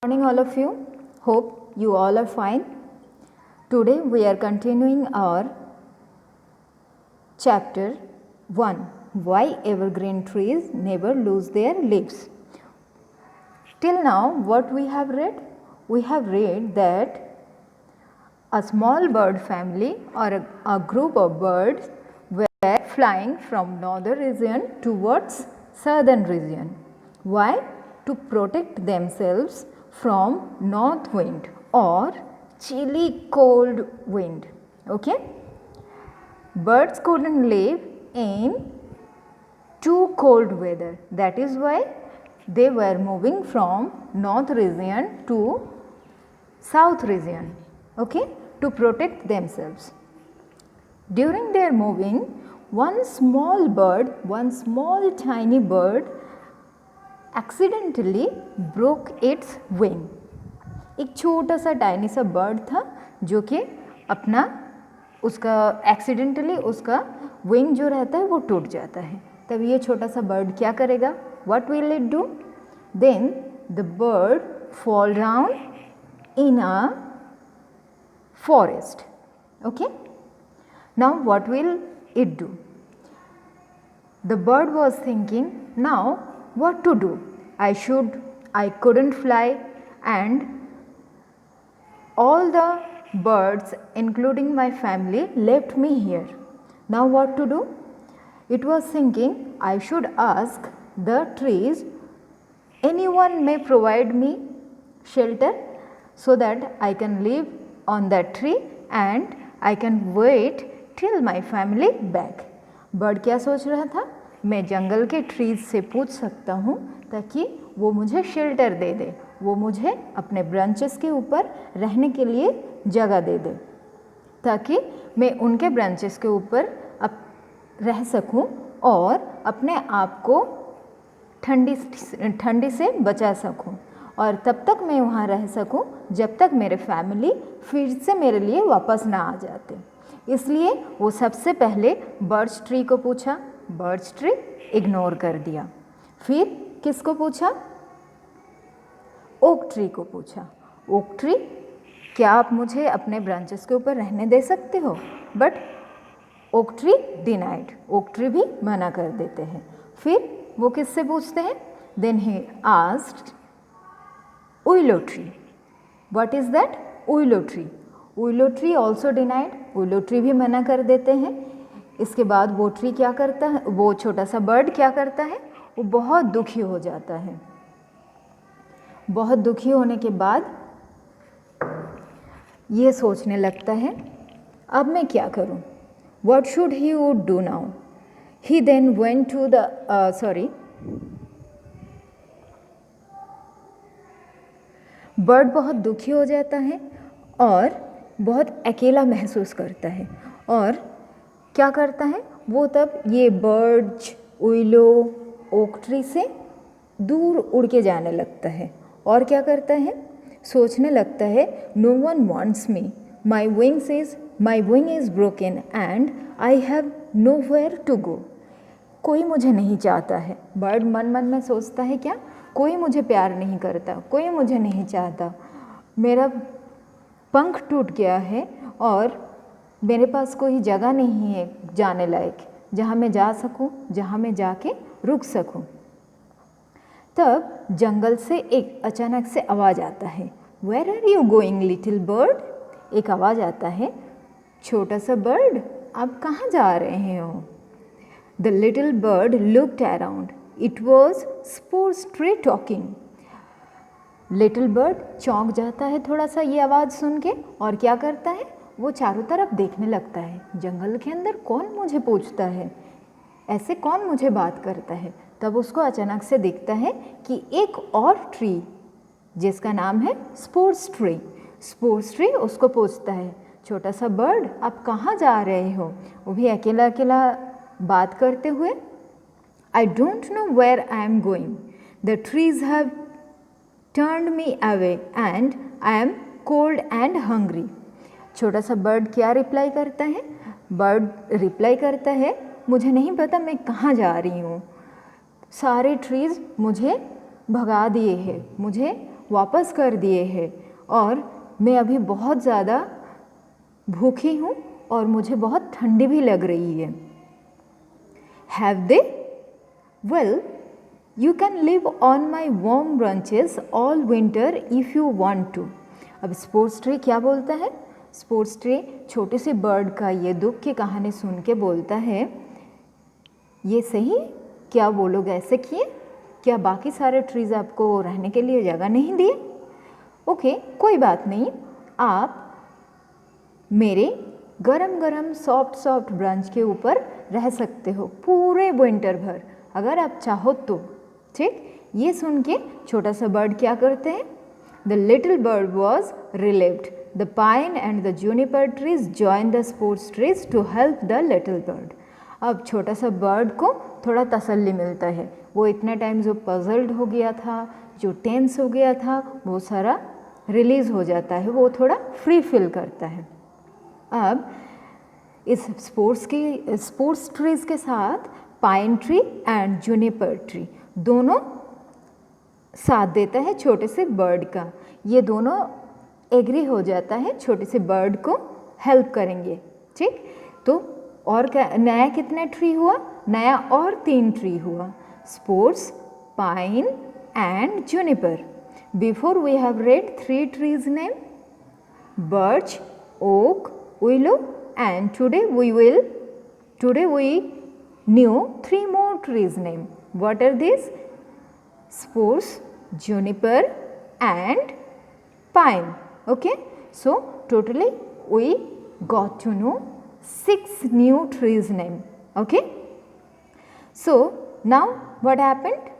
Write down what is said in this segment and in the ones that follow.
Morning all of you. Hope you all are fine. Today we are continuing our chapter 1, why evergreen trees never lose their leaves. Till now what we have read? We have read that a small bird family or a group of birds were flying from northern region towards southern region. Why? To protect themselves from north wind or chilly cold wind. Okay? Birds couldn't live in too cold weather. That is why they were moving from north region to south region. Okay? To protect themselves. During their moving, one small tiny bird accidentally broke its wing. एक छोटा सा tiny सा bird था जो कि अपना उसका accidentally उसका विंग जो रहता है वो टूट जाता है. तब ये छोटा सा बर्ड क्या करेगा? What will it do? Then the bird fall down in a forest. Okay? Now what will it do? The bird was thinking, now what to do? I couldn't fly and all the birds including my family left me here. Now what to do? It was thinking, I should ask the trees, anyone may provide me shelter so that I can live on that tree and I can wait till my family back. Bird क्या सोच रहा था? मैं जंगल के trees से पूछ सकता हूँ ताकि वो मुझे शेल्टर दे दे, वो मुझे अपने ब्रांचेस के ऊपर रहने के लिए जगह दे दे ताकि मैं उनके ब्रांचेस के ऊपर रह सकूं और अपने आप को ठंडी से बचा सकूं और तब तक मैं वहाँ रह सकूं जब तक मेरे फैमिली फिर से मेरे लिए वापस ना आ जाते. इसलिए वो सबसे पहले बर्च ट्री को पूछा. बर्च ट्री इग्नोर कर दिया. फिर किसको पूछा? ओक ट्री को पूछा. ओक ट्री, क्या आप मुझे अपने ब्रांचेस के ऊपर रहने दे सकते हो? But oak tree denied. Oak tree भी मना कर देते हैं. फिर वो किससे पूछते हैं? Then he asked willow tree. What is that? Willow tree. Willow tree also denied. Willow tree भी मना कर देते हैं. इसके बाद वो ट्री क्या करता है? वो छोटा सा बर्ड क्या करता है? वो बहुत दुखी हो जाता है. बहुत दुखी होने के बाद ये सोचने लगता है, अब मैं क्या करूं? What should he would do now? He then went to the bird बहुत दुखी हो जाता है और बहुत अकेला महसूस करता है और क्या करता है? वो तब ये बर्ड्स, उइलो, ओक ट्री से दूर उड़ के जाने लगता है और क्या करता है? सोचने लगता है, no one wants me, my wing is broken and I have nowhere to go. कोई मुझे नहीं चाहता है. बर्ड मन मन में सोचता है क्या? कोई मुझे प्यार नहीं करता, कोई मुझे नहीं चाहता, मेरा पंख टूट गया है और मेरे पास कोई जगह नहीं है जाने लायक जहाँ मैं जा सकूँ, जहाँ मैं जाके रुक सकूँ. तब जंगल से एक अचानक से आवाज़ आता है. Where are you going little bird? एक आवाज़ आता है, छोटा सा बर्ड आप कहाँ जा रहे हो? The little bird looked around. It was spores tree talking. Little bird चौंक जाता है थोड़ा सा ये आवाज़ सुन के और क्या करता है? वो चारों तरफ देखने लगता है. जंगल के अंदर कौन मुझे पूछता है? ऐसे कौन मुझे बात करता है? तब उसको अचानक से दिखता है कि एक और ट्री जिसका नाम है स्पोर्स ट्री. स्पोर्स ट्री उसको पूछता है, छोटा सा बर्ड आप कहाँ जा रहे हो? वो भी अकेला अकेला बात करते हुए. I don't know where I am going. The trees have turned me away and I am cold and hungry. छोटा सा बर्ड क्या रिप्लाई करता है? बर्ड रिप्लाई करता है, मुझे नहीं पता मैं कहाँ जा रही हूँ, सारे ट्रीज़ मुझे भगा दिए हैं, मुझे वापस कर दिए हैं और मैं अभी बहुत ज़्यादा भूखी हूँ और मुझे बहुत ठंडी भी लग रही है। Have they? Well, you can live on my warm branches all winter if you want to. अब स्पोर्ट्स ट्री क्या बोलता है? स्पोर्ट्स ट्री छोटे से बर्ड का ये दुख की कहानी सुन के बोलता है, ये सही? क्या वो लोग ऐसे किए? क्या बाकी सारे ट्रीज़ आपको रहने के लिए जगह नहीं दिए? ओके, कोई बात नहीं, आप मेरे गरम गरम सॉफ्ट सॉफ्ट ब्रांच के ऊपर रह सकते हो पूरे विंटर भर अगर आप चाहो तो। ठीक, ये सुन के छोटा सा बर्ड क्या करते हैं? The little bird was relieved. The pine and the juniper trees join the spruce trees to help the little bird. अब छोटा सा बर्ड को थोड़ा तसल्ली मिलता है। वो इतने टाइम जो पजल्ड हो गया था, जो टेंस हो गया था, वो सारा रिलीज़ हो जाता है, वो थोड़ा फ्री फील करता है। अब इस स्पोर्ट्स ट्रीज़ के साथ pine tree and Juniper tree दोनों साथ देता है छोटे से बर्ड का। ये दोनों एग्री हो जाता है छोटे से बर्ड को हेल्प करेंगे। ठीक, तो और क्या नया कितने ट्री हुआ? नया और 3 ट्री हुआ, spruce, pine and juniper. Before we have read 3 trees name, birch, oak, willow, and today we knew 3 more trees name. What are these? Spruce, juniper and pine. Okay, so totally we got to know 6 new trees name. Okay, so now what happened?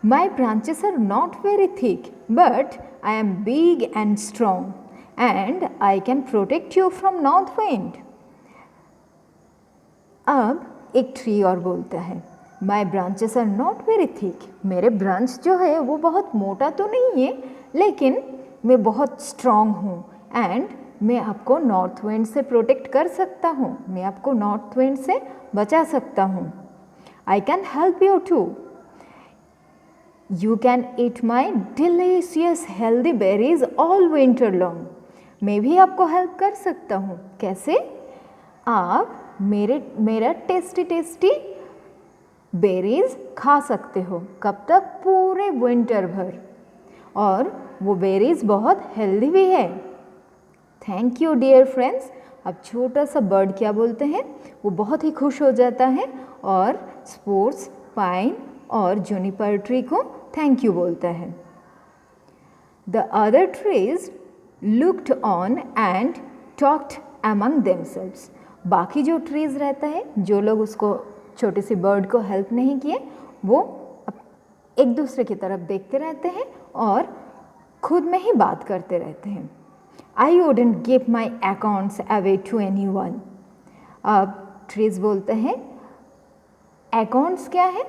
My branches are not very thick, but I am big and strong, and I can protect you from north wind. अब एक tree और बोलता है, My branches are not very thick. मेरे branch जो है वो बहुत मोटा तो नहीं है, लेकिन मैं बहुत स्ट्रॉन्ग हूँ एंड मैं आपको नॉर्थ विंड से प्रोटेक्ट कर सकता हूँ, मैं आपको नॉर्थ विंड से बचा सकता हूँ। I can help you too. You can eat my delicious healthy berries all winter long. मैं भी आपको हेल्प कर सकता हूँ। कैसे? आप मेरा टेस्टी बेरीज खा सकते हो। कब तक? पूरे विंटर भर। और वो बेरीज बहुत हेल्दी भी है। Thank you dear friends. अब छोटा सा बर्ड क्या बोलते हैं? वो बहुत ही खुश हो जाता है और स्पोर्ट्स, पाइन और जूनिपर ट्री को थैंक यू बोलता है। The other trees looked on and talked among themselves. बाकी जो ट्रीज रहता है, जो लोग उसको छोटे से बर्ड को हेल्प नहीं किए, वो एक दूसरे की तरफ देखते रहते हैं और खुद में ही बात करते रहते हैं। I wouldn't give my accounts away to anyone. अब ट्रीज बोलते हैं, अकाउंट्स क्या है?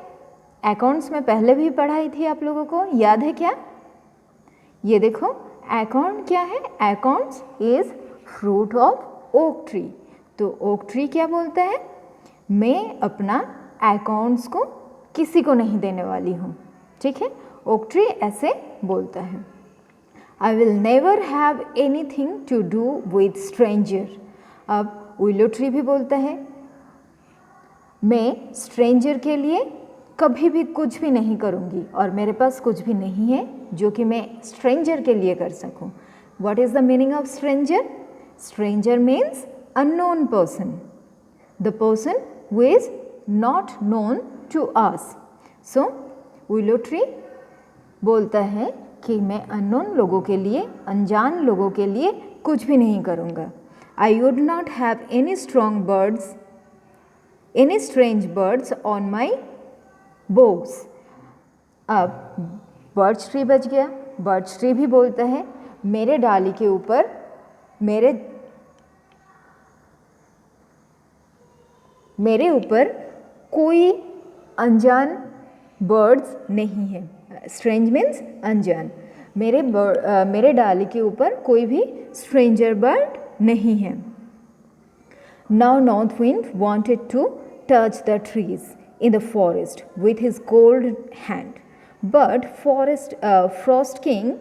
अकाउंट्स में पहले भी पढ़ाई थी आप लोगों को, याद है क्या? ये देखो, अकाउंट क्या है? Accounts is fruit of oak tree. तो ओक ट्री क्या बोलता है? मैं अपना अकाउंट्स को किसी को नहीं देने वाली हूँ। ठीक है, ओक ट्री ऐसे बोलता है। I will never have anything to do with stranger. अब विलो ट्री भी बोलता है, मैं स्ट्रेंजर के लिए कभी भी कुछ भी नहीं करूँगी और मेरे पास कुछ भी नहीं है जो कि मैं स्ट्रेंजर के लिए कर सकूँ। What is the meaning of stranger? Stranger means unknown person, the person who is not known to us. So willow tree बोलता है कि मैं अननोन लोगों के लिए, अनजान लोगों के लिए कुछ भी नहीं करूँगा। I would not have any strange birds on my boughs. अब बर्च ट्री बच गया। बर्च ट्री भी बोलता है, मेरे डाली के ऊपर मेरे ऊपर कोई अनजान बर्ड्स नहीं है। स्ट्रेंज मीन्स अनजान। मेरे डाली के ऊपर कोई भी स्ट्रेंजर बर्ड नहीं है। Now North Wind wanted to touch the trees in the forest with his cold hand, but Frost King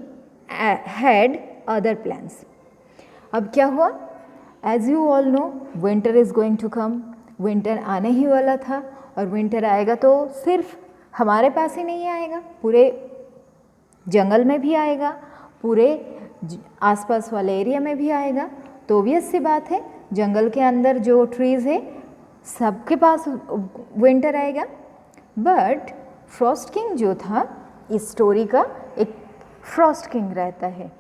had other plans. अब क्या हुआ? As you all know, winter is going to come. Winter आने ही वाला था और winter आएगा तो सिर्फ हमारे पास ही नहीं आएगा, पूरे जंगल में भी आएगा, पूरे आसपास वाले एरिया में भी आएगा। तो ऑब्वियस सी बात है, जंगल के अंदर जो ट्रीज़ है सबके पास विंटर आएगा। बट फ्रॉस्ट किंग जो था, इस स्टोरी का एक फ्रॉस्ट किंग रहता है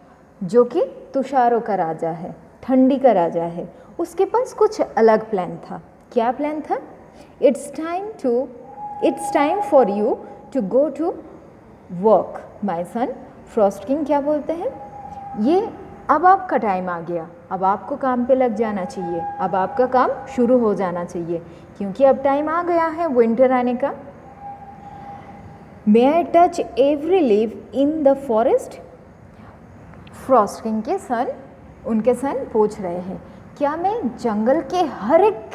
जो कि तुषारों का राजा है, ठंडी का राजा है। उसके पास कुछ अलग प्लान था। क्या प्लान था? It's time for you to go to work my son. Frost king क्या बोलते हैं? ये अब आपका टाइम आ गया, अब आपको काम पे लग जाना चाहिए, अब आपका काम शुरू हो जाना चाहिए, क्योंकि अब टाइम आ गया है विंटर आने का। May I touch every leaf in the forest? Frost king के सन, उनके सन पूछ रहे हैं, क्या मैं जंगल के हर एक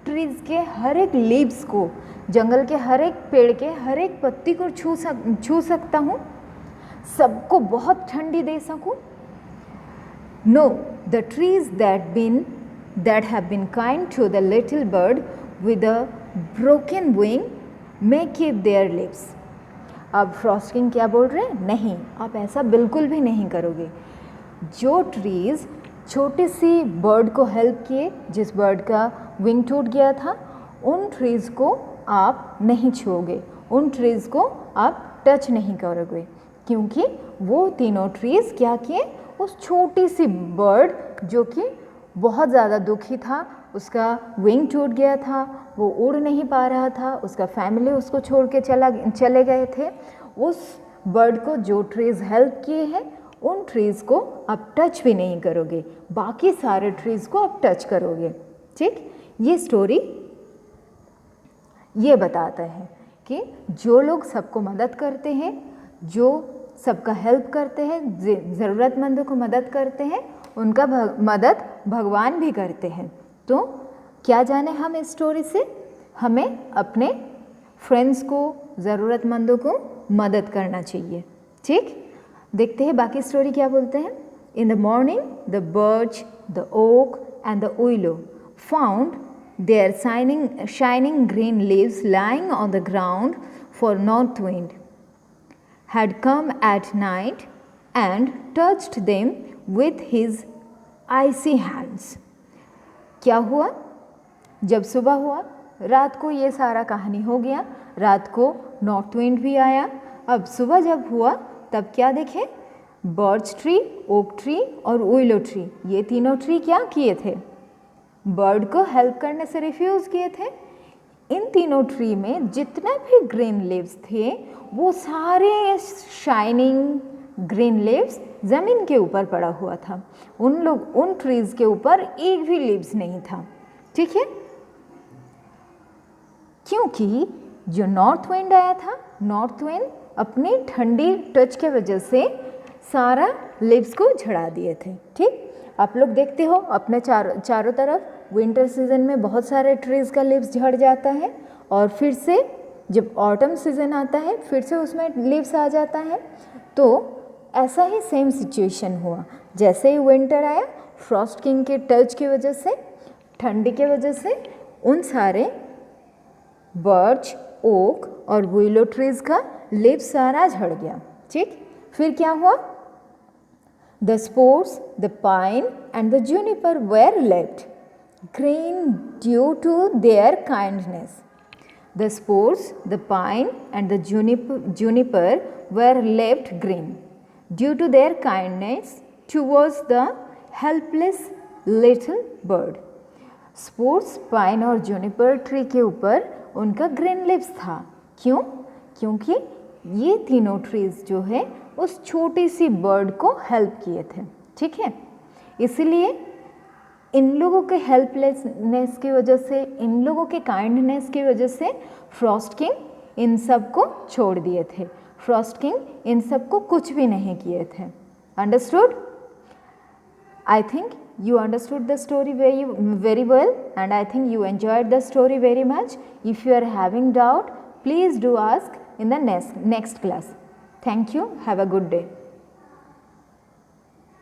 ट्रीज़ के हर एक लीव्स को, जंगल के हर एक पेड़ के हर एक पत्ती को छू सकता हूँ, सबको बहुत ठंडी दे सकूँ? No, the trees that have been kind to the little bird with a broken wing may keep their leaves. अब फ्रॉस्ट किंग क्या बोल रहे हैं? नहीं, आप ऐसा बिल्कुल भी नहीं करोगे। जो ट्रीज़ छोटी सी बर्ड को हेल्प किए, जिस बर्ड का विंग टूट गया था, उन ट्रीज़ को आप नहीं छूओगे, उन ट्रीज़ को आप टच नहीं करोगे, क्योंकि वो तीनों ट्रीज़ क्या किए? उस छोटी सी बर्ड जो कि बहुत ज़्यादा दुखी था, उसका विंग टूट गया था, वो उड़ नहीं पा रहा था, उसका फैमिली उसको छोड़ के चले गए थे, उस बर्ड को जो ट्रीज़ हेल्प किए हैं उन ट्रीज़ को आप टच भी नहीं करोगे, बाकी सारे ट्रीज़ को आप टच करोगे। ठीक, ये स्टोरी ये बताता है कि जो लोग सबको मदद करते हैं, जो सबका हेल्प करते हैं, ज़रूरतमंदों को मदद करते हैं, उनका मदद भगवान भी करते हैं। तो क्या जाने हम इस स्टोरी से? हमें अपने फ्रेंड्स को, ज़रूरतमंदों को मदद करना चाहिए। ठीक, देखते हैं बाकी स्टोरी क्या बोलते हैं। In the morning the birch, the oak and the willow found there shining green leaves lying on the ground, for north wind had come at night and touched them with his icy hands. क्या हुआ? जब सुबह हुआ, रात को ये सारा कहानी हो गया, रात को नॉर्थ विंड भी आया। अब सुबह जब हुआ तब क्या देखे? बर्च ट्री, ओक ट्री और विलो ट्री, ये तीनों ट्री क्या किए थे? बर्ड को हेल्प करने से रिफ्यूज़ किए थे। इन तीनों ट्री में जितना भी ग्रीन लीव्स थे, वो सारे शाइनिंग ग्रीन लीव्स ज़मीन के ऊपर पड़ा हुआ था। उन ट्रीज़ के ऊपर एक भी लीव्स नहीं था। ठीक है, क्योंकि जो नॉर्थ विंड आया था, नॉर्थ विंड अपनी ठंडी टच के वजह से सारा लीव्स को झड़ा दिए थे। ठीक, आप लोग देखते हो अपने चारों तरफ विंटर सीजन में बहुत सारे ट्रीज़ का लीव्स झड़ जाता है, और फिर से जब ऑटम सीजन आता है फिर से उसमें लीव्स आ जाता है। तो ऐसा ही सेम सिचुएशन हुआ। जैसे ही विंटर आया, फ्रॉस्ट किंग के टच की वजह से, ठंडी के वजह से उन सारे बर्च, ओक और विलो ट्रीज़ का लीव्स सारा झड़ गया। ठीक, फिर क्या हुआ? The spruce, the pine and the juniper were left green due to their kindness. The spruce, the pine and the juniper were left green due to their kindness towards the helpless little bird. Spruce, pine और juniper tree के ऊपर उनका green leaves था। क्यों? क्योंकि ये तीनों trees जो है उस छोटी सी बर्ड को हेल्प किए थे। ठीक है, इसलिए इन लोगों के हेल्पलेसनेस की वजह से, इन लोगों के काइंडनेस की वजह से फ्रॉस्ट किंग इन सब को छोड़ दिए थे। फ्रॉस्ट किंग इन सब को कुछ भी नहीं किए थे। Understood? I think you understood the story very well, and I think you enjoyed the story very much. If you are having doubt, please do ask in the next class. Thank you. Have a good day.